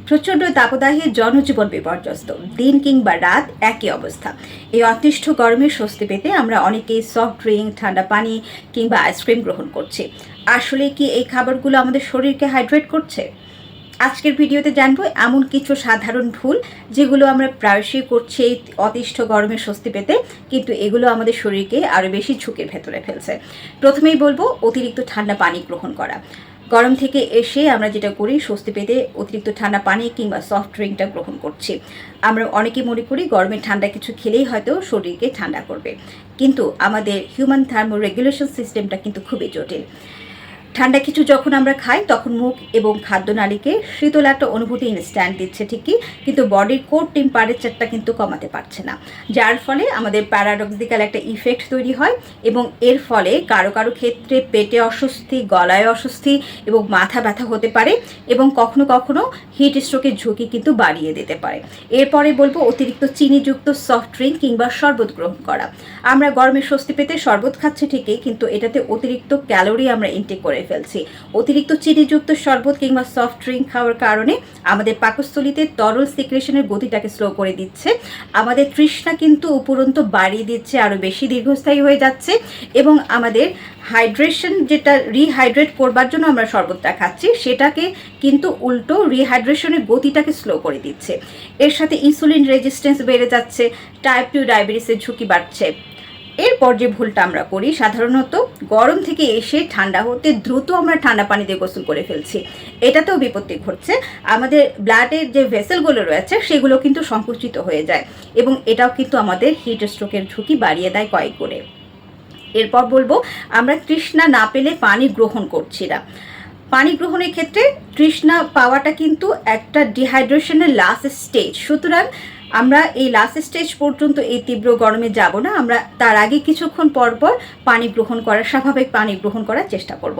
প্রচণ্ড দাবদাহে জনজীবন বিপর্যস্ত, দিন কিংবা রাত একই অবস্থা। এই অতিষ্ঠ গরমে স্বস্তি পেতে আমরা অনেকেই সফট ড্রিঙ্ক, ঠান্ডা পানি কিংবা আইসক্রিম গ্রহণ করছি। আসলে কি এই খাবারগুলো আমাদের শরীরকে হাইড্রেট করছে? আজকের ভিডিওতে জানবো এমন কিছু সাধারণ ভুল যেগুলো আমরা প্রায়শই করছি এই অতিষ্ঠ গরমে স্বস্তি পেতে, কিন্তু এগুলো আমাদের শরীরকে আরও বেশি ঝুঁকির ভেতরে ফেলছে। প্রথমেই বলবো অতিরিক্ত ঠান্ডা পানি গ্রহণ করা। গরম থেকে এসে আমরা যেটা করি, স্বস্তি পেতে অতিরিক্ত ঠান্ডা পানি কিংবা সফট ড্রিঙ্কটা গ্রহণ করছি। আমরা অনেকে মনে করি গরমে ঠান্ডা কিছু খেলেই হয়তো শরীরকে ঠান্ডা করবে, কিন্তু আমাদের হিউম্যান থার্মো রেগুলেশন সিস্টেমটা কিন্তু খুবই জটিল। ঠান্ডা কিছু যখন আমরা খাই তখন মুখ এবং খাদ্যনালীকে শীতল একটা অনুভূতি ইনস্ট্যান্ট দিচ্ছে ঠিকই, কিন্তু বডির কোর টেম্পারেচারটা কিন্তু কমাতে পারছে না, যার ফলে আমাদের প্যারাডক্সিক্যাল একটা ইফেক্ট তৈরি হয় এবং এর ফলে কারো কারো ক্ষেত্রে পেটে অস্বস্তি, গলায় অস্বস্তি এবং মাথা ব্যথা হতে পারে এবং কখনো কখনো হিট স্ট্রোকের ঝুঁকি কিন্তু বাড়িয়ে দিতে পারে। এরপরে বলবো অতিরিক্ত চিনিযুক্ত সফট ড্রিঙ্ক কিংবা শরবত গ্রহণ করা। আমরা গরমে স্বস্তি পেতে শরবত খাচ্ছি ঠিকই, কিন্তু এটাতে অতিরিক্ত ক্যালোরি আমরা ইনটেক করে ফেলছি। অতিরিক্ত চিনিযুক্ত শরবত কিংবা সফট ড্রিঙ্ক খাওয়ার কারণে আমাদের পাকস্থলীতে তরল সিক্রেশনের গতিটাকে স্লো করে দিচ্ছে, আমাদের তৃষ্ণা কিন্তু উপরন্তু বাড়িয়ে দিচ্ছে, আরও বেশি দীর্ঘস্থায়ী হয়ে যাচ্ছে এবং আমাদের হাইড্রেশন, যেটা রিহাইড্রেট করবার জন্য আমরা শরবতটা খাচ্ছি, সেটাকে কিন্তু উল্টো রিহাইড্রেশনের গতিটাকে স্লো করে দিচ্ছে। এর সাথে ইনসুলিন রেজিস্ট্যান্স বেড়ে যাচ্ছে, টাইপ 2 ডায়াবেটিসের ঝুঁকি বাড়ছে। এরপর যে ভুলটা আমরা করি, সাধারণত গরম থেকে এসে ঠান্ডা হতে দ্রুত আমরা ঠান্ডা পানি দিয়ে গোসল করে ফেলছি। এটাতেও বিপত্তি ঘটছে, আমাদের ব্লাডের যে ভেসেলগুলো রয়েছে সেগুলো কিন্তু সংকুচিত হয়ে যায় এবং এটাও কিন্তু আমাদের হিট স্ট্রোকের ঝুঁকি বাড়িয়ে দেয় কয়েক গুণে। এরপর বলবো আমরা তৃষ্ণা না পেলে পানি গ্রহণ করছি না। পানি গ্রহণের ক্ষেত্রে তৃষ্ণা পাওয়াটা কিন্তু একটা ডিহাইড্রেশনের লাস্ট স্টেজ, সুতরাং আমরা এই লাস্ট স্টেজ পর্যন্ত এই তীব্র গরমে যাব না, আমরা তার আগে কিছুক্ষণ পর পর পানি গ্রহণ করার, স্বাভাবিক পানি গ্রহণ করার চেষ্টা করব।